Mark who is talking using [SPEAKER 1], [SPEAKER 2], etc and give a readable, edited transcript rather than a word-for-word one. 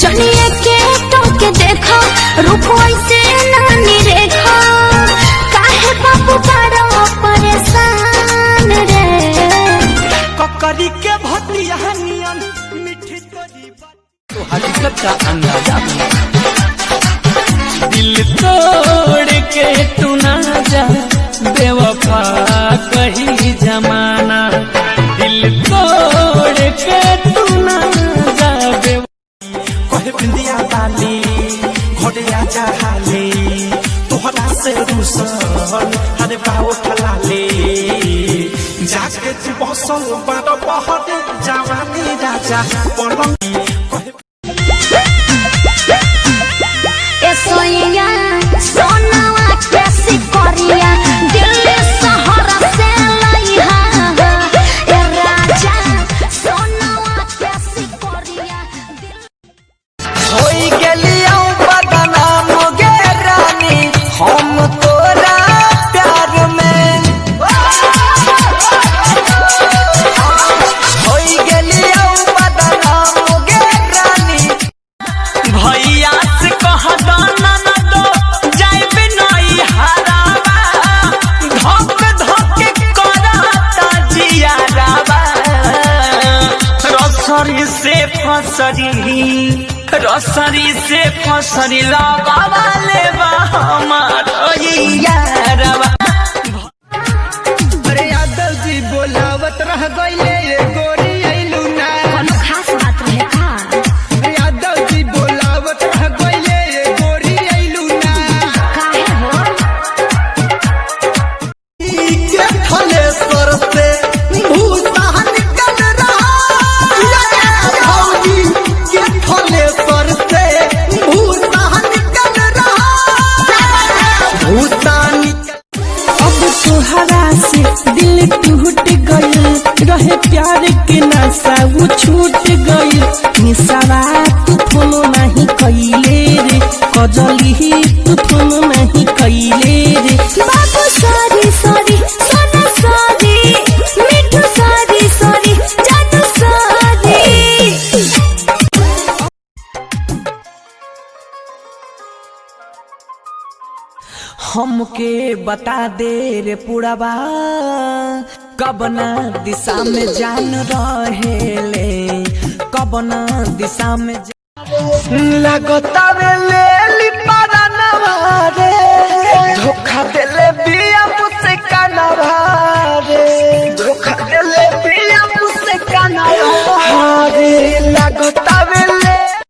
[SPEAKER 1] जनिए के टोके देखो रूप ऐसे नानी रेखा काहे बाबू बड़ा परेशान रे
[SPEAKER 2] ककरी के भतिया नियन मिठी तोरी तो हकीकत का अंदाजा दिल तोड़ के तू ना जा बेवफा कही जमाना दिल तोड़ के तू ना जा कहे बिंदिया डाली घोड़िया जहाली तोहरा से रूसल हरे बाओ ठलाले जाके तू बसल बड़ बहर जवानी राजा पलंग
[SPEAKER 1] सोइया सोनावा कैसी करिया दिल्ली शहर से लइहा ए राजा सोनावा कैसी करिया
[SPEAKER 2] होई गेलियो बदनाम गे रानी हम तोरा प्यार में होई गेलियो बदनाम गे रानी भैया से कह दाना न दो जाए बिनई हरावा धक धक कराता जियारावा रसरी से फसरी लगावा लेवा हमार यारवा अरे यादव जी बोलावत रह गइले ये गोरी आइलू ना
[SPEAKER 1] कोनो खास बात रहे का
[SPEAKER 2] यादव जी बोलावत रह गइले ये गोरी आइलू ना
[SPEAKER 1] काहे हो
[SPEAKER 2] के थले सर से भूसा निकल रहा भौजी के थले सर से भूसा निकल रहा भूसा अब तुहरा से दिल टूट गई रहे प्यार के नशा वो छूट गई निशावा तू फोनो नहीं कैले रे कजली तू फोनो नहीं कैले रे
[SPEAKER 1] बाबू सॉरी सॉरी सोना सॉरी मिठू सॉरी सॉरी जानू सॉरी
[SPEAKER 2] हमके बता दे रे पुड़ाबा कबना दिशा में जान रहेले कबना दिशा में लगता ले